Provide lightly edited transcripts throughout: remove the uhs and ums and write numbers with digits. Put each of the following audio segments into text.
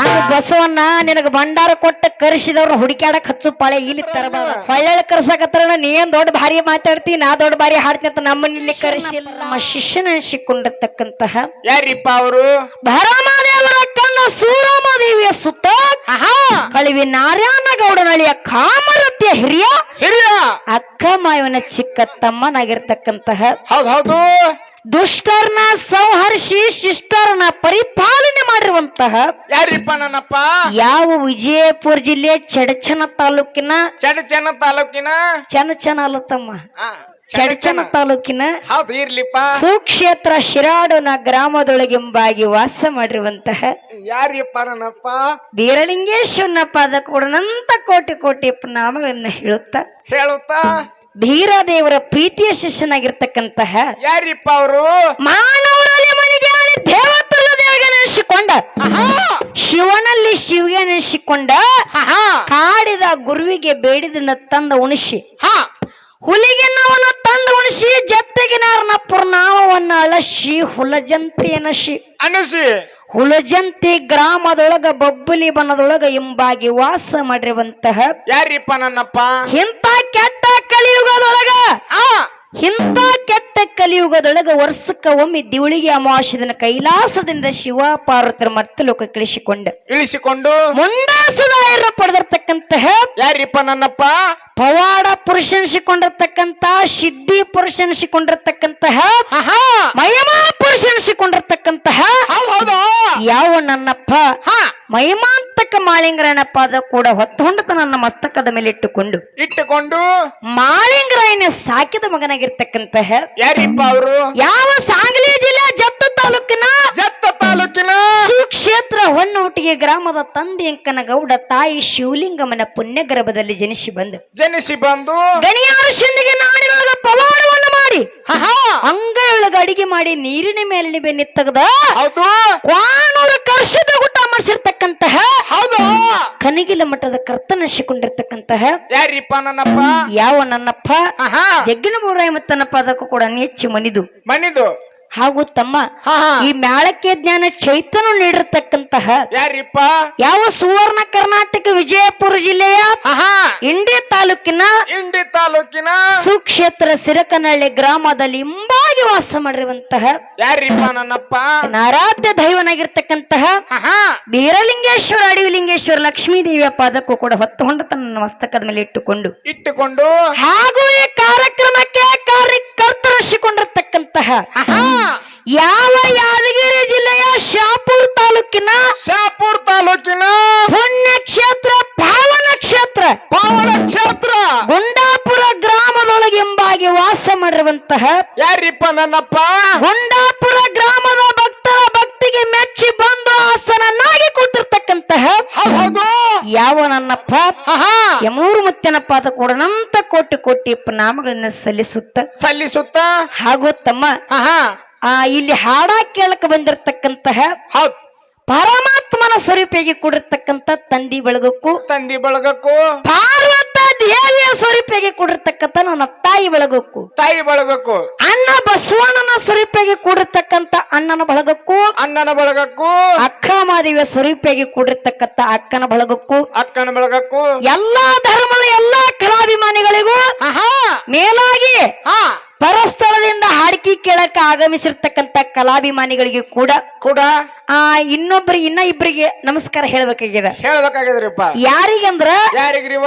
ಹಂಗ ಬಸವಣ್ಣ ನಿನಗ ಭಂಡಾರ ಕೊಟ್ಟ ಕರ್ಸಿದವ್ರ ಹುಡುಕ್ಯಾಡಕ್ ಹಚ್ಚು ಪಾಳೆ ಇಲ್ಲಿ ತರಬಾರ ಹೊಳ್ಳೆ ಕರ್ಸಕತ್ರ ನೀ ಏನ್ ದೊಡ್ಡ ಭಾರಿ ಮಾತಾಡ್ತಿ ನಾ ದೊಡ್ಡ ಭಾರಿ ಹಾಡ್ತೀನಿ ಅಂತ ನಮ್ಮನ್ನ ಇಲ್ಲಿ ಕರೆಸಿಲ್ಲ. ನಮ್ಮ ಶಿಷ್ಯನೆನಿಸಿಕೊಂಡಿರ್ತಕ್ಕಂತಹ ಯಾರಿಪ್ಪ ಅವರು? ಭರಮದೇವರ ಕಣ್ಣ ಸೂರಮದೇವಿಯ ಸುತ್ತ ಕಳಿವಿ ನಾರಾಯಣಗೌಡನಳಿಯ ಕಾಮರತಿಯ ಹಿರಿಯ ಅಕ್ಕ ಮಾಯವನ ಚಿಕ್ಕ ತಮ್ಮನಾಗಿರ್ತಕ್ಕಂತಹ ಹೌದು ದುಷ್ಟರ್ನ ಸಂಹರಿಸಿ ಶಿಷ್ಟರ್ನ ಪರಿಪಾಲನೆ ಮಾಡಿರುವಂತಹ ಯಾರಿಪ್ಪ ನನ್ನಪ್ಪ? ಯಾವ ವಿಜಯಪುರ ಜಿಲ್ಲೆ ಚಡಚನ ತಾಲೂಕಿನ ಚನಚನ ಅಲ್ಲ ತಮ್ಮ, ಚಡಚನ ತಾಲೂಕಿನ ಹೌದು ಇರ್ಲಿಪ್ಪ ಸುಕ್ಷೇತ್ರ ಶಿರಾಡನ ಗ್ರಾಮದೊಳಗೆಂಬಾಗಿ ವಾಸ ಮಾಡಿರುವಂತಹ ಯಾರಿಪ್ಪ ನನ್ನಪ್ಪ? ಬೀರಲಿಂಗೇಶ್ವರನ ಪಾದ ಕೊಡನಂತ ಕೋಟಿ ಕೋಟಿ ನಾಮಗಳನ್ನ ಹೇಳುತ್ತಾ ಬೀರದೇವರ ಪ್ರೀತಿಯ ಶಿಷ್ಯನಾಗಿರ್ತಕ್ಕಂತಹ ಯಾರಿಪ್ಪ ಅವರು? ಮಾನವರಲ್ಲಿ ಮನಿಗೆ ದೇವತಲ್ಲ ದೇವರಿಗೆ ನೆನೆಸಿಕೊಂಡ ಶಿವನಲ್ಲಿ ಶಿವಿಗೆ ನೆನೆಸಿಕೊಂಡ ಕಾಡಿದ ಗುರುವಿಗೆ ಬೇಡಿದಿಂದ ತಂದ ಉಣಿಸಿ ಹುಲಿಗೆ ನಾವನ್ನ ತಂದ ಉಣಿಸಿ ಜೊತೆಗೆ ನಾರನ ಪುರ್ನಾಮವನ್ನ ಅಳಸಿ ಹುಲಜಂತಿ ಅನಸಿ ಹುಲಜಂತಿ ಗ್ರಾಮದೊಳಗ ಬಬ್ಬುಲಿ ಬನದೊಳಗ ಎಂಬಾಗಿ ವಾಸ ಮಾಡಿರುವಂತಹ ಯಾರಿಪ್ಪ ನನ್ನಪ್ಪ? ಇಂಥ ಕೆಟ್ಟ ಕಲಿಯುಗದೊಳಗ ವರ್ಷಕ್ಕ ಒಮ್ಮೆ ದಿವಳಿಗೆ ಅಮಾವಾಸ್ಯ ದಿನ ಕೈಲಾಸದಿಂದ ಶಿವ ಪಾರ್ವತರ ಮತ್ತೆ ಲೋಕ ಇಳಿಸಿಕೊಂಡು ಮುಂಡಾಸದಾಯರ ಪಡೆದಿರ್ತಕ್ಕಂತಹ ಯಾರಿಪ್ಪ ನನ್ನಪ್ಪ? ಪವಾಡ ಪುರುಷನಿಸಿಕೊಂಡಿರ್ತಕ್ಕಂತ ಸಿದ್ಧಿ ಪುರುಷನಿಸಿಕೊಂಡಿರ್ತಕ್ಕಂತಹ ಮಹಿಮಾ ಪುರುಷನಿಸಿಕೊಂಡಿರ್ತಕ್ಕಂತಹ ಯಾವ ನನ್ನಪ್ಪ ಮಹಿಮಾಂತಕ ಮಾಳಿಂಗರಾಯನ ಪಾದ ಕೂಡ ಹೊತ್ತುಕೊಂಡ ನನ್ನ ಮಸ್ತಕದ ಮೇಲೆ ಇಟ್ಟುಕೊಂಡು ಮಾಳಿಂಗರಾಯನ ಸಾಕಿದ ಮಗನಾಗಿರ್ತಕ್ಕಂತಹ ಯಾರಿಪ್ಪ ಅವರು? ಯಾವ ಸಾಂಗ್ಲಿ ಜಿಲ್ಲೆ ಜತ್ತ ತಾಲೂಕಿನ ಸುಕ್ಷೇತ್ರ ಹೊನ್ನೋಟಿಗೆ ಗ್ರಾಮದ ತಂದೆ ಅಂಕನ ಗೌಡ ತಾಯಿ ಶಿವಲಿಂಗಮ್ಮನ ಪುಣ್ಯ ಗರ್ಭದಲ್ಲಿ ಜನಿಸಿ ಬಂದು ಗಣಿಯಾರ ಶಿಂದಿಗೆ ನಾಡಿನೊಳಗ ಪವಾಡವನ್ನು ಮಾಡಿ ಅಂಗೈಯೊಳಗ ಅಡಿಗೆ ಮಾಡಿ ನೀರಿನ ಮೇಲೆ ಬೆನ್ನಿ ತೆಗೆದ ಕ್ವಾನೂರು ಕರ್ಷದ ಗುಟ್ಟ ಮಾಡಿಸಿರ್ತಕ್ಕಂತಹ ಕನಗಿಲ ಮಠದ ಕರ್ತನಿಸಿಕೊಂಡಿರ್ತಕ್ಕಂತಹ ಯಾರಿಪ್ಪ ನನ್ನಪ್ಪ? ಯಾವ ನನ್ನಪ್ಪ ಜಗ್ಗಿನ ಮೂರಾಯ ಮತ್ತನಪ್ಪ ಅದಕ್ಕೂ ಕೂಡ ನೆಚ್ಚಿ ಮನಿದು ಹಾಗೂ ತಮ್ಮ ಈ ಮ್ಯಾಳಕ್ಕೆ ಜ್ಞಾನ ಚೈತನ್ಯ ನೀಡಿರ್ತಕ್ಕಂತಹ ಯಾರಿಪ್ಪ? ಯಾವ ಸುವರ್ಣ ಕರ್ನಾಟಕ ವಿಜಯಪುರ ಜಿಲ್ಲೆಯ ಇಂಡಿ ತಾಲೂಕಿನ ಸುಕ್ಷೇತ್ರ ಸಿರಕನಹಳ್ಳಿ ಗ್ರಾಮದಲ್ಲಿ ಇಂಬಾಗಿ ವಾಸ ಮಾಡಿರುವಂತಹ ಯಾರಿಪ್ಪ ನನ್ನಪ್ಪ? ಆರಾಧ್ಯ ದೈವನಾಗಿರ್ತಕ್ಕಂತಹ ಬೀರಲಿಂಗೇಶ್ವರ ಅಡವಿಲಿಂಗೇಶ್ವರ ಲಕ್ಷ್ಮೀ ದೇವಿಯ ಪಾದಕ್ಕೂ ಕೂಡ ಹೊತ್ತುಕೊಂಡು ತನ್ನ ಮಸ್ತಕದ ಮೇಲೆ ಇಟ್ಟುಕೊಂಡು ಹಾಗೂ ಈ ಕಾರ್ಯಕ್ರಮಕ್ಕೆ ಕಾರ್ಯಕರ್ತರಿಸಿಕೊಂಡಿರ್ತಕ್ಕಂತಹ ಯಾವ ಯಾದಗಿರಿ ಜಿಲ್ಲೆಯ ಶಾಪುರ್ ತಾಲೂಕಿನ ಪುಣ್ಯಕ್ಷೇತ್ರ ಪಾವನ ಕ್ಷೇತ್ರ ಗುಂಡಾಪುರ ಗ್ರಾಮದೊಳಗೆ ಎಂಬಾಗಿ ವಾಸ ಮಾಡಿರುವಂತಹ ಯಾರಿಪ್ಪ ನನ್ನಪ್ಪ? ಗುಂಡಾಪುರ ಗ್ರಾಮದ ಭಕ್ತರ ಭಕ್ತಿಗೆ ಮೆಚ್ಚಿ ಬಂದು ಆಸನನ್ನಾಗಿ ಕೊಟ್ಟಿರ್ತಕ್ಕಂತಹ ಯಾವ ನನ್ನಪ್ಪ? ಯಮೂರು ಮುತ್ತನ ಪಾದ ಕೊಡನಂತ ಕೋಟಿ ಕೋಟಿ ನಾಮಗಳನ್ನ ಸಲ್ಲಿಸುತ್ತ ಹಾಗೂ ತಮ್ಮ ಇಲ್ಲಿ ಹಾಡ ಕೇಳಕ್ಕೆ ಬಂದಿರತಕ್ಕಂತಹ ಪರಮಾತ್ಮನ ಸ್ವರೂಪಿಗೆ ಕೊಡಿರ್ತಕ್ಕಂತ ತಂದಿ ಬಳಗಕ್ಕೂ ಪಾರ್ವತ ದೇವಿಯ ಸ್ವರೂಪಿಗೆ ಕೊಡಿರ್ತಕ್ಕಂತ ನನ್ನ ತಾಯಿ ಬಳಗಕ್ಕೂ ಅಣ್ಣ ಬಸವಣ್ಣನ ಸ್ವರೂಪಿಗೆ ಕೂಡಿರ್ತಕ್ಕಂತ ಅಣ್ಣನ ಬಳಗಕ್ಕೂ ಅಕ್ಕ ಮಾದೇವಿಯ ಸ್ವರೂಪಿಗೆ ಕೂಡಿರ್ತಕ್ಕಂತ ಅಕ್ಕನ ಬಳಗಕ್ಕೂ ಎಲ್ಲಾ ಧರ್ಮದ ಎಲ್ಲಾ ಕಲಾಭಿಮಾನಿಗಳಿಗೂ ಮೇಲಾಗಿ ಪರಸ್ಥಳದಿಂದ ಹಾಡಿಕೆ ಕೇಳಕ್ಕೆ ಆಗಮಿಸಿರ್ತಕ್ಕಂತ ಕಲಾಭಿಮಾನಿಗಳಿಗೆ ಕೂಡ ಇನ್ನ ಇಬ್ಬರಿಗೆ ನಮಸ್ಕಾರ ಹೇಳ್ಬೇಕಾಗ್ಯದ್ರಿಪ್ಪ. ಯಾರಿಗಂದ್ರ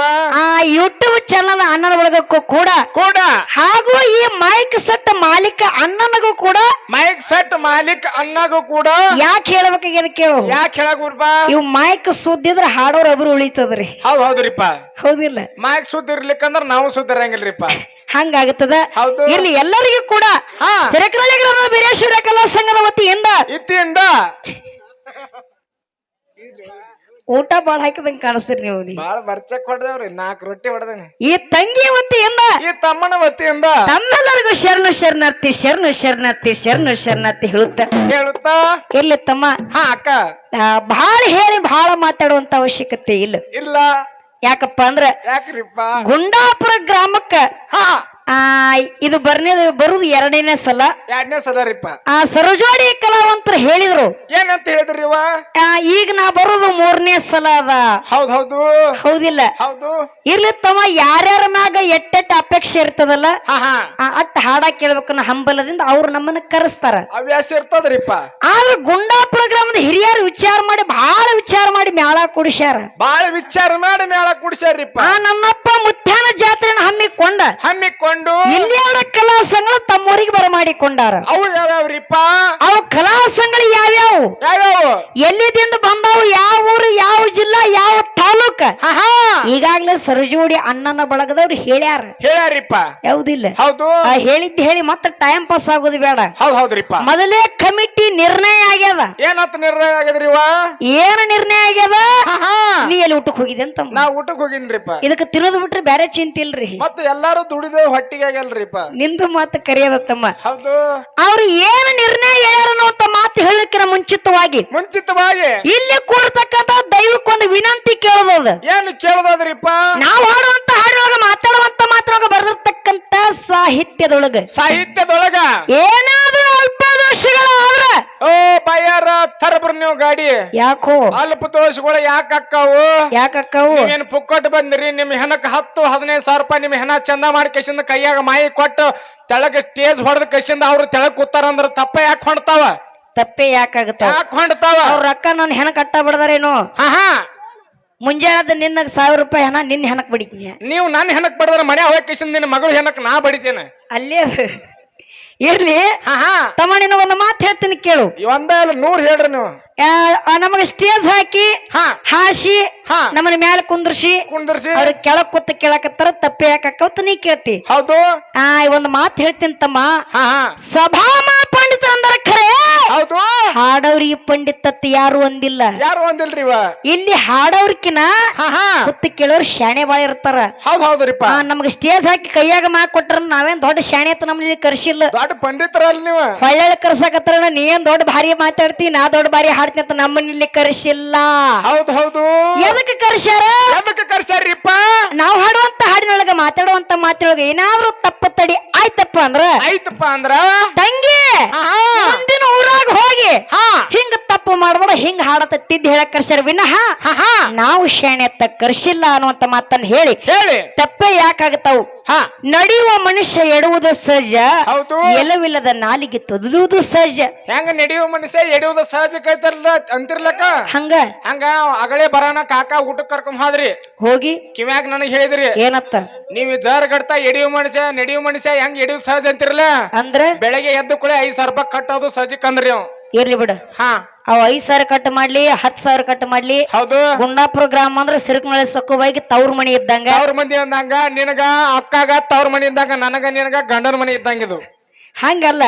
ಯೂಟ್ಯೂಬ್ ಚಾನಲ್ ಅಣ್ಣನ ಒಳಗಕ್ಕೂ ಕೂಡ ಹಾಗೂ ಈ ಮೈಕ್ ಸೆಟ್ ಮಾಲೀಕ ಅಣ್ಣನಗೂ ಕೂಡ ಯಾಕೆ ಹೇಳ್ಬೇಕಾಗ್ಯದ ಕೇಳು. ಯಾಕೆ ಹೇಳಕ್ ಇವ್ ಮೈಕ್ ಸುದ್ದಿದ್ರ ಹಾಡೋರ್ ಒಬ್ರು ಉಳಿತದ್ರಿ. ಹೌದ್ರಿಪ್ಪ. ಹೌದಿಲ್ಲ? ಮೈಕ್ ಸುದ್ದಿ ಇರ್ಲಿಕ್ಕಂದ್ರ ನಾವು ಸುದ್ದಿ ಇರಂಗಿಲ್ರಿಪ್ಪ. ಹಂಗಾಗತ್ತದ. ಇಲ್ಲಿ ಎಲ್ಲರಿಗೂ ಕೂಡ ಸಿರಕನಹಳ್ಳಿ ಗ್ರಾಮ ಬೀರೇಶ್ವರ ಕಲಾ ಸಂಘದ ವತಿಯಿಂದ ಊಟ ಬಾಳ ಹಾಕಿದಂಗ ಕಾಣಿಸ್ತೀರಿ ನೀವು. ಬಾಳ ಬರ್ಚಕ್ ಹೊಡೆದವ್ರಿ, 4 ರೊಟ್ಟಿ ಹೊಡೆದೇನೆ. ಈ ತಂಗಿ ವತಿಯಿಂದ ಈ ತಮ್ಮನ ವತಿಯಿಂದ ತಮ್ಮೆಲ್ಲರಿಗೂ ಶರಣಾರ್ಥಿ ಹೇಳುತ್ತಾ ಇರ್ಲಿ ತಮ್ಮ. ಅಕ್ಕ ಬಹಳ ಹೇಳಿ ಬಹಳ ಮಾತಾಡುವಂತ ಅವಶ್ಯಕತೆ ಇಲ್ಲ. ಯಾಕಪ್ಪ ಅಂದ್ರ ಯಾಕ್ರಿಪ್ಪ? ಗುಂಡಾಪುರ ಗ್ರಾಮಕ್ಕ ಇದು ಬರುದು ಎರಡನೇ ಸಲ. ಎರಡನೇ ಸಲ ರೀಪ. ಸರೋಜೋಡಿ ಕಲಾವಂತರು ಹೇಳಿದ್ರು. ಏನಂತ ಹೇಳಿದ್ರಿ ಇವ? ಈಗ ನಾ ಬರುದು ಮೂರನೇ ಸಲ ಅದ. ಹೌದ್ ಹೌದು. ಹೌದಿಲ್ಲ? ಹೌದು. ಇರ್ಲಿ ತಮ್ಮ, ಯಾರ್ಯಾರ ಮ್ಯಾಗ ಎಟ್ಟೆಟ್ಟ ಅಪೇಕ್ಷೆ ಇರ್ತದಲ್ಲ ಅಟ್ ಹಾಡ ಕೇಳ್ಬೇಕನ್ನ ಹಂಬಲದಿಂದ ಅವ್ರು ನಮ್ಮನ್ನ ಕರೆಸ್ತಾರ. ಹವ್ಯಾಸ ಇರ್ತದ್ರಿಪ್ಪ. ಆದ್ರೆ ಗುಂಡಾಪುರ ಗ್ರಾಮದ ಹಿರಿಯರು ವಿಚಾರ ಮಾಡಿ ಬಹಳ ವಿಚಾರ ಮಾಡಿ ಮೇಳ ಕುಡಿಸ್ಯಾರ. ಬಾಳ ವಿಚಾರ ಮಾಡಿ ಮೇಳ ಕುಡಿಸ್ಯಾರಿಪ್ಪ. ನನ್ನಪ್ಪ ಮುತ್ಯಾನ ಜಾತ್ರೆನ ಹಮ್ಮಿಕೊಂಡು ಇಲ್ಲಿ ಅವರ ಕಲಾ ಸಂಘಗಳು ತಮ್ಮೂರಿಗೆ ಬರಮಾಡಿಕೊಂಡಾರ. ಅವು ಯಾವ್ಯಾವ್ರಿಪ್ಪ? ಅವು ಕಲಾ ಸಂಘಗಳು ಯಾವ್ಯಾವು ಎಲ್ಲಿದಿಂದ ಬಂದವು, ಯಾವ ಊರು, ಯಾವ ಜಿಲ್ಲಾ, ಯಾವ ತಾಲೂಕ ಈಗಾಗ್ಲೇ ಸರಜೋಡಿ ಅಣ್ಣನ ಬಳಗದವ್ರು ಹೇಳ್ಯಾರಿಪ್ಪ. ಯಾವುದಿಲ್ಲ? ಹೌದು. ಹೇಳಿದ್ದು ಹೇಳಿ ಮತ್ತೆ ಟೈಮ್ ಪಾಸ್ ಆಗೋದು ಬೇಡ. ಹೌದ್ರಿಪ್ಪ. ಮೊದಲೇ ಕಮಿಟಿ ನಿರ್ಣಯ ಆಗ್ಯದ. ಏನಂತ ನಿರ್ಣಯ ಆಗ್ಯದ್ರಿ? ಏನ ನಿರ್ಣಯ ಆಗ್ಯದ? ನೀ ಎಲ್ಲಿ ಊಟಕ್ಕೆ ಹೋಗಿದೆ ಅಂತ? ನಾ ಊಟಕ್ಕೆ ಹೋಗಿನ್ರಿಪ್ಪ. ಇದಕ್ಕೆ ತಿನ್ನೋದು ಬಿಟ್ರೆ ಬೇರೆ ಚಿಂತೆ ಇಲ್ರಿ. ಮತ್ತೆ ಎಲ್ಲಾರು ದುಡಿದ ಹೊಟ್ಟಿಗೆ ಆಗಲ್ರಿಪ್ಪ. ನಿಂದು ಮಾತು ಕರೆಯದತ್ತಮ್ಮ. ಹೌದು. ಅವ್ರು ಏನು ನಿರ್ಣಯ ಹೇಳ್ಯಾರ ಅನ್ನುವಂತ ಮಾತು ಹೇಳಕ್ಕಿನ ಮುಂಚಿತವಾಗಿ ಇಲ್ಲಿ ಕೂಡತಕ್ಕಂತ ದೈವಕ್ಕೊಂದು ವಿನಂತಿ ಕೇಳೋದು. ಏನು ಕೇಳೋದ್ರಿಪ್ಪ? ನಾವು ಹಾಡುವಂತ ಹಾಡಿನೊಳಗ ಮಾತಾಡುವಂತ ಮಾತ್ರೊಳಗ ಬರೆದಿರ್ತಕ್ಕಂತ ಸಾಹಿತ್ಯದೊಳಗ ಏನಾದ್ರೂ ಅಲ್ಪ ದೋಷಗಳಾದ್ರ ಓ ಬಯ್ಯಾರ ತರಬ್ರ ನೀವು ಗಾಡಿ. ಯಾಕೋ ಅಲ್ಪ ದೋಷಗಳು ಯಾಕಕ್ಕಾವು? ನೀವೇನು ಪುಕ್ಕಟ್ಟು ಬಂದಿರಿ? ನಿಮ್ ಹೆಣಕ್ 10-15 ರೂಪಾಯಿ ನಿಮ್ ಹೆಣ ಚಂದ ಮಾಡಿ ಕಸಿಂದ ಕೈಯಾಗ ಮಾಯಿ ಕೊಟ್ಟು ತೆಳಗ ಸ್ಟೇಜ್ ಹೊಡೆದ ಕಸಿಂದ ಅವ್ರು ತೆಳಗ್ ಕೂತಾರಂದ್ರ ತಪ್ಪ ಯಾಕೆ ಹೊಂಡ್ತಾವ? ತಪ್ಪೆ ಯಾಕಾಗತ್ತ? ಅವ್ರ ರೊಕ್ಕ ನನ್ ಹೆಣ ಕಟ್ಟ ಬಿಡದಾರೇನು? ಮುಂಜಾನೆ ನಿನ್ನ 1000 ರೂಪಾಯಿ ಹೆಣ ನಿನ್ನ ಹೆಣಕ್ ಬಡಿತೀನಿ. ನೀವು ನನ್ನ ಹೆಣಕ್ ಬಡದ್ರ ಮನೆ ಹೋಗಿ ಕಸಿಂದ ನಿನ್ನ ಮಗಳು ಹೆಣಕ್ ನಾ ಬಡಿತೇನೆ. ಅಲ್ಲೇ ಇರ್ಲಿ ತಮ್ಮ, ನಿನ್ನ ಒಂದು ಮಾತು ಹೇಳ್ತೀನಿ ಕೇಳು. 100 ಹೇಳ್ರಿ ನೀವು. ನಮಗ ಸ್ಟೇಜ್ ಹಾಕಿ ಹಾಸಿ ನಮ್ಮನ ಮ್ಯಾಲ ಕುಂದ್ರಿಸಿ ಅವ್ರ ಕೆಳಕ್ ಕೂತ ಕೇಳಕತ್ತಾರ. ತಪ್ಪೆ ಯಾಕತ್ತ ನೀ ಕೇಳ್ತಿ? ಹೌದು. ಒಂದು ಮಾತು ಹೇಳ್ತೀನಿ ತಮ್ಮ, ಸಭಾಮ ಪಂಡಿತ ಅಂದ್ರ ಖರೆ, ಹೌದು. ಹಾಡವ್ರಿಗೆ ಪಂಡಿತತ್ ಯಾರು ಒಂದಿಲ್ಲ. ಯಾರು ಒಂದಿಲ್ರಿ. ಇಲ್ಲಿ ಹಾಡವ್ರಕಿನ ಕುತ್ತ ಕೇಳೋರು ಶಾಣೆ ಬಾಳ ಇರ್ತಾರ. ಹೌದ್ರಿಪ್ಪ. ನಮ್ಗ ಸ್ಟೇಜ್ ಹಾಕಿ ಕೈಯಾಗ ಮಾಕ್ ಕೊಟ್ರ ನಾವೇನ್ ದೊಡ್ಡ ಶಾಣೆ ಅಂತ ನಮ್ಮಲ್ಲಿ ಕರ್ಸಿಲ್ಲ. ದೊಡ್ಡ ಪಂಡಿತರಲ್ಲ ನೀವು. ಹೊಳ್ಳೆ ಕರ್ಸಕತ್ತಾರ. ನೀ ಏನ್ ದೊಡ್ಡ ಭಾರಿ ಮಾತಾಡ್ತಿ, ನಾ ದೊಡ್ಡ ಭಾರಿ ಹಾಡ್ತೀನಿ ಅಂತ ನಮ್ಮಲ್ಲಿ ಕರ್ಸಿಲ್ಲ. ಹೌದು. ಎದಕ್ಕೆ ಕರ್ಸ್ಯಾರಿಪ್ಪ? ನಾವು ಹಾಡುವಂತ ಹಾಡಿನೊಳಗ ಮಾತಾಡುವಂತ ಮಾತಿನೊಳಗ ಏನಾದ್ರೂ ತಪ್ಪ ತಡಿ ಆಯ್ತಪ್ಪ ಅಂದ್ರ ತಂಗಿ ಮುಂದಿನ ಊರಾಗ ಹೋಗಿ ಹಿಂಗ ತಪ್ಪು ಮಾಡ್ಬೇಡ, ಹಿಂಗ ಹಾಡತ್ತ ತಿದ್ದಿ ಹೇಳಕ್ ಕರ್ಸ್ಯಾರ ವಿನಃ ನಾವು ಶಾಣೆ ಅಂತ ಕರ್ಸಿಲ್ಲ ಅನ್ನುವಂತ ಮಾತನ್ನ ಹೇಳಿ ತಪ್ಪೇ ಯಾಕಾಗತ್ತಾವು? ನಡೆಯುವ ಮನುಷ್ಯ ಎಡುವುದು ಸಹಜ, ಎಲ್ಲವಿಲ್ಲದ ನಾಲಿಗೆ ತೊದಲುವುದು ಸಹಜ. ಹೆಂಗ ನಡೆಯುವ ಮನುಷ್ಯ ಎಡುವುದು ಸಹಜ ಕೈತಾರಲ್ಲ ಅಂತಿರ್ಲಕ್ಕ ಹಂಗ ಅಗಳೇ ಬರೋಣ ಕಾಕ ಊಟಕ್ಕೆ ಕರ್ಕೊಂಡ್ ಹೋದ್ರಿ. ಹೋಗಿ ಕಿವ್ಯಾಗ ನನಗ್ ಹೇಳಿದ್ರಿ ಏನತ್ತ? ನೀವ್ ಜರ್ ಗಡ್ತಾ ನಡೆಯುವ ಮನುಷ್ಯ ಹೆಂಗ್ ಎಡಿಯುವ ಸಹಜ ಅಂತಿರ್ಲ ಅಂದ್ರೆ ಬೆಳಗ್ಗೆ ಎದ್ದು ಕೂಡ 5,000 ರೂಪಾಯಿ ಕಟ್ಟೋದು ಸಹಜಕ್ ಅಂದ್ರಿ ಅವ್. ಇರ್ಲಿ ಬಿಡ. ಅವ್ 5,000 ಕಟ್ ಮಾಡ್ಲಿ 10,000 ಕಟ್ ಮಾಡ್ಲಿ. ಹೌದು. ಗುಂಡಾಪುರ ಗ್ರಾಮ ಅಂದ್ರೆ ಸಿರುಕನಹಳ್ಳಿ ಸಕ್ಕುಬಾಯಿಗೆ ತವ್ರ ಮನಿ ಇದ್ದಂಗ. ತವ್ರ ಮಂದಿ ಅಂದಂಗ ನಿನಗ ಅಕ್ಕಾಗ ತವ್ರ ಮನಿ ಇದ್ದಂಗ, ನನಗ ನಿನಗ ಗಂಡನ ಮನಿ ಇದ್ದಂಗ. ಇದು ಹಂಗಲ್ಲ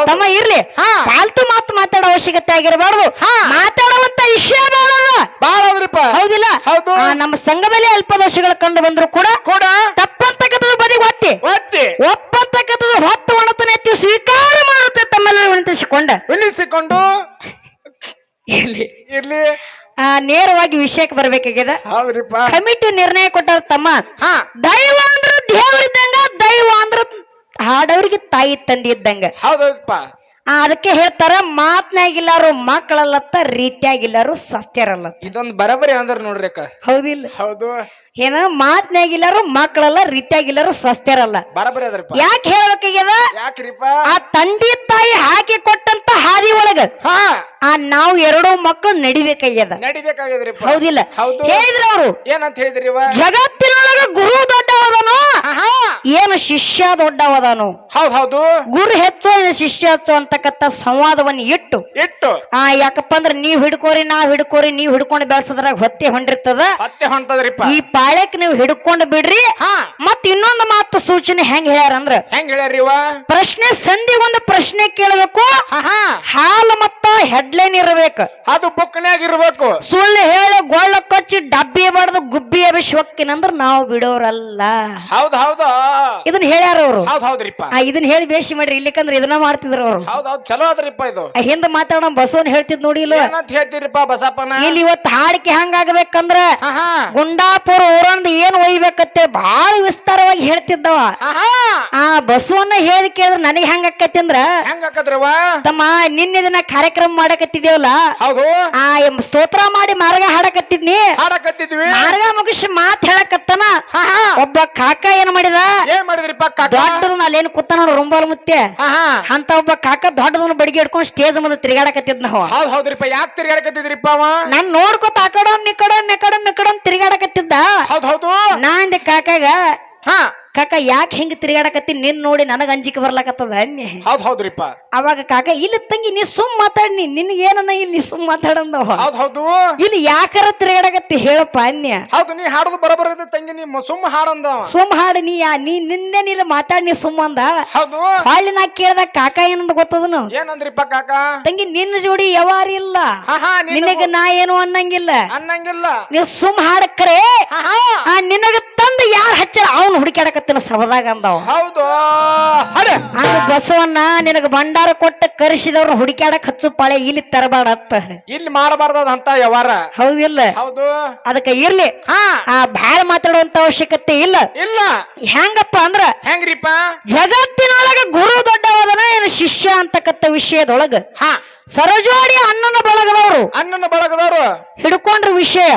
ತಮ್ಮ. ಇರ್ಲಿ, ಫಾಲ್ತು ಮಾತು ಮಾತಾಡೋ ಅವಶ್ಯಕತೆ ಆಗಿರಬಾರ್ದು. ಮಾತಾಡುವಂತ ವಿಷಯ ಬಾಳದ್ರಿಪ್ಪ. ಹೌದಿಲ್ಲ? ಹೌದು. ನಮ್ಮ ಸಂಘದಲ್ಲಿ ಅಲ್ಪ ದೋಷಗಳು ಕಂಡು ಬಂದ್ರು ಕೂಡ ತಪ್ಪಂತಕ್ಕಂಥದ್ದು ಬದಿಗೆ ಒಪ್ಪಂತಕ್ಕಂಥದ್ದು ಹೊತ್ತು ಒಣತನ ಎತ್ತಿ ಸ್ವೀಕಾರ ಮಾಡುತ್ತೆ ತಮ್ಮೆಲ್ಲರೂ ವಿನಿಸಿಕೊಂಡು ಇರ್ಲಿ ನೇರವಾಗಿ ವಿಷಯಕ್ಕೆ ಬರ್ಬೇಕಾಗ್ಯದ. ಕಮಿಟಿ ನಿರ್ಣಯ ಕೊಟ್ಟಾರ ತಮ್ಮ. ದೈವ ಅಂದ್ರ ದೇವರಿದ್ದಂಗ, ದೈವ ಅಂದ್ರ ಹಾಡವ್ರಿಗೆ ತಾಯಿ ತಂದಿ ಇದ್ದಂಗ. ಹೌದಪ್ಪ. ಅದಕ್ಕೆ ಹೇಳ್ತಾರ, ಮಾತ್ನಾಗಿಲ್ಲಾರು ಮಕ್ಕಳಲ್ಲತ್ತ, ರೀತಿಯಾಗಿಲ್ಲಾರು ಸ್ವಸ್ಥರಲ್ಲ. ಇದೊಂದು ಬರಬರಿ ಅಂದ್ರ ನೋಡ್ರಿ ಅಕ್ಕ. ಹೌದಿಲ್ಲ? ಹೌದು. ಏನ ಮಾತ್ನಾಗಿಲ್ಲಾರು ಮಕ್ಕಳಲ್ಲ, ರೀತಿಯಾಗಿಲ್ಲಾರು ಸ್ವಸ್ಥರಲ್ಲ. ಬರಬರಿ ಅದ್ರಪ್ಪ. ಯಾಕೆ ಹೇಳ್ಬೇಕಾಗ್ಯದ? ಯಾಕ್ರಿಪ್ಪ? ಆ ತಂದೆ ತಾಯಿ ಹಾಕಿ ಕೊಟ್ಟಂತ ಹಾದಿ ಒಳಗ ನಾವು 2 ಮಕ್ಕಳು ನಡಿಬೇಕಾಗ್ಯದ. ಹೌದಿಲ್ಲ? ಹೇಳಿದ್ರ ಅವ್ರು ಏನಂತ ಹೇಳಿದ್ರಿ? ಜಗತ್ತಿನೊಳಗ ಗುರು ದೊಡ್ಡವದನು, ಏನು ಶಿಷ್ಯ ದೊಡ್ಡವದನು. ಹೌದು. ಗುರು ಹೆಚ್ಚು ಶಿಷ್ಯ ಹೆಚ್ಚು ಅಂತಕ್ಕಂಥ ಸಂವಾದವನ್ನು ಇಟ್ಟು ಯಾಕಪ್ಪ ಅಂದ್ರ ನೀವ್ ಹಿಡ್ಕೋರಿ ನಾವ್ ಹಿಡ್ಕೋರಿ, ನೀವ್ ಹಿಡ್ಕೊಂಡು ಬೆಳ್ಸದ್ರಾಗ ಹೊತ್ತೆ ಹೊಂಡಿರ್ತದ. ಈ ಪಾಳ್ಯಕ್ ನೀವು ಹಿಡ್ಕೊಂಡು ಬಿಡ್ರಿ. ಮತ್ ಇನ್ನೊಂದು ಮಾತು ಸೂಚನೆ ಹೆಂಗ್ ಹೇಳ್ಯಾರ ಅಂದ್ರ, ಪ್ರಶ್ನೆ ಸಂಧಿಗೊಂದು ಪ್ರಶ್ನೆ ಕೇಳಬೇಕು. ಹಾಲು ಮತ್ತ ಹೆಡ್ಲೈನ್ ಇರಬೇಕು. ಅದು ಬುಕ್ನ್ಯಾಗ ಇರ್ಬೇಕು. ಸುಳ್ಳು ಹೇಳಿ ಗೋಳ ಕಚ್ಚಿ ಡಬ್ಬಿ ಬಡ್ದು ಗುಬ್ಬಿ ಅಭಿಷ್ ಹೊಕ್ಕಿನಂದ್ರ ನಾವು ಬಿಡೋರಲ್ಲ. ಹೌದ್ ಹೌದು ಇದನ್ನ ಹೇಳ್ಯಾರ ಅವ್ರು. ಹೌದ್ ಹೌದ್ರಿಪ್ಪ. ಇದನ್ನ ಹೇಳಿ ಬೇಸಿ ಮಾಡ್ರಿ, ಇಲ್ಲಿಕಂದ್ರ ಇದನ್ನ ಮಾಡ್ತಿದ್ರು ಅವ್ರು. ಹೌದ್ ಹೌದ್ ಚಲೋ ಅದ್ರಿಪ್ಪ ಇದು. ಹಿಂದ ಮಾತಾಡೋ ಬಸವನ್ ಹೇಳ್ತಿದ್ ನೋಡಿ ಇಲ್ಲ ಏನಂತ ಹೇಳ್ತೀರಿಪ್ಪ ಬಸಪ್ಪನ? ಇಲ್ಲಿ ಇವತ್ತು ಹಾಡಿಕೆ ಹಂಗಾಗಬೇಕಂದ್ರ ಗುಂಡಾಪುರ ಊರಂದ ಏನ್ ಒಯ್ಬೇಕತ್ತೆ ಬಹಳ ವಿಸ್ತಾರವಾಗಿ ಹೇಳ್ತಿದ್ದವ. ಆ ಬಸವನ್ನ ಹೇಳಿ ಕೇಳಿದ್ರ ನನಗೆ ಹೆಂಗ ಆಕತಿ ಅಂದ್ರ ಹೆಂಗಾಕದ್ರವ ತಮ್ಮ ನಿನ್ನೆ ದಿನ ಕಾರ್ಯಕ್ರಮ ಮಾಡಕತ್ತಿದ್ದೇವಲ್ಲ, ಹೌದು ಆ ಸ್ತೋತ್ರ ಮಾಡಿ ಮಾರ್ಗ ಹಾಡಕತ್ತಿದ್ನಿ. ಹಾಡಕತ್ತಿದ್ವಿ. ಮಾರ್ಗ ಮುಗಿಸಿ ಮಾತ್ ಹೇಳಕತ್ತನ ಒಬ್ಬ ಕಾಕ ಏನ್ ಮಾಡಿದ, ಏನ್ ಮಾಡಿದ್ರಿಪ್ಪ ಕಾಕ? ದೊಡ್ಡದನ್ನ ಅಲ್ಲೇನ್ ಕೂತ ನೋಡು ರುಂಬಾಲ್ ಮುತ್ತೆ ಅಂತ ಒಬ್ಬ ಕಾಕ ದೊಡ್ಡದನ್ನ ಬಡಿಗೆ ಹಿಡ್ಕೊಂಡ್ ಸ್ಟೇಜ್ ಮುಂದೆ ತಿರುಗಾಡಕತ್ತಿದ್ ನಾವು. ಹೌದ್ ಹೌದ್ರಿಪ್ಪ. ಯಾಕೆ ತಿರ್ಗಾಡಕತ್ತಿದ್ರಿಪ್ಪ ಅವ? ನಾನ್ ನೋಡ್ಕೊತ ಆಕಡಮ್ ಮಿಕಡಮ್ ತಿರುಗಾಡಕತ್ತಿದ್ದ. ಹೌದ್ ಹೌದು. ನಾ ಅಂದೆ ಕಾಕಾಗ, ಕಾಕ ಯಾಕೆ ಹೆಂಗ್ ತಿರುಗಾಡಕತ್ತಿ ನಿನ್ ನೋಡಿ ನನಗ ಅಂಜಿಕೆ ಬರ್ಲಾಕತ್ತದ ಅನ್ನಿ. ಹೌದ್ ಹೌದ್ರಿಪ್ಪ. ಅವಾಗ ಕಾಕ ಇಲ್ಲ ತಂಗಿ ನೀ ಸುಮ್ ಮಾತಾಡ್ನಿ, ನಿನ್ಗೆ ಏನನ್ನ ಇಲ್ಲಿ ನೀ ಸುಮ್ ಮಾತಾಡಂದವ. ಹೌದ್ ಹೌದು. ಇಲ್ಲಿ ಯಾಕಾರ ತಿರುಗಾಡಕತ್ತಿ ಹೇಳಪ್ಪ ಅನ್ಯ. ಹೌದು ನೀ ಹಾಡುದು ಬರಬರ ತಂಗಿ, ನೀ ಸುಮ್ಮ ಹಾಡಂದ. ಸುಮ್ ಹಾಡು ನೀ ನಿಂದೆ ನೀಲ್ಲ ಮಾತಾಡ್ ನೀ ಸುಮ್ಮ ಅಂದ. ಹೌದು. ಹೊಳ್ಳಿ ನಾ ಕೇಳ್ದ ಕಾಕ ಏನಂದ ಗೊತ್ತದನು? ಏನಂದ್ರಿಪ್ಪ ಕಾಕ? ತಂಗಿ ನಿನ್ನ ಜೋಡಿ ಯಾವಾರ ಇಲ್ಲ, ನಿನಗ ನಾ ಏನು ಅನ್ನಂಗಿಲ್ಲ ಅನ್ನಂಗಿಲ್ಲ, ನೀವ್ ಸುಮ್ ಹಾಡಕ್ರೆ ನಿನಗ ತಂದ ಯಾರು ಹಚ್ಚಾರ ಅವ್ನು ಹುಡುಕಾಡಕತ್ತಿನ ಸಭದಾಗ ಅಂದವ. ಹೌದು. ಬಸವನ್ನ ನಿನಗ ಭಂಡಾರ ಕೊಟ್ಟ ಕರೆಸಿದವ್ರ ಹುಡುಕಾಡಕ್ ಹಚ್ಚು ಪಾಳೆ ಇಲ್ಲಿ ತರಬಾರತ್ತ, ಇಲ್ಲಿ ಮಾಡಬಾರ್ದ ಅಂತ ಯಾವಾರ. ಹೌದಿಲ್ಲ? ಹೌದು. ಅದಕ್ಕ ಇರ್ಲಿ, ಬಾಳ ಮಾತಾಡುವಂತ ಅವಶ್ಯಕತೆ ಇಲ್ಲ. ಇಲ್ಲ. ಹೆಂಗಪ್ಪ ಅಂದ್ರ ಹೆಂಗ್ರಿಪ್ಪ? ಜಗತ್ತಿನೊಳಗ ಗುರು ದೊಡ್ಡವಾದನ ಏನು ಶಿಷ್ಯ ಅಂತಕ್ಕಂಥ ವಿಷಯದೊಳಗ ಸರಜೋಡಿ ಅನ್ನನ ಬಳಗದವರು ಅನ್ನನ ಬಳಗದವರು ಹಿಡ್ಕೊಂಡ್ರ ವಿಷಯ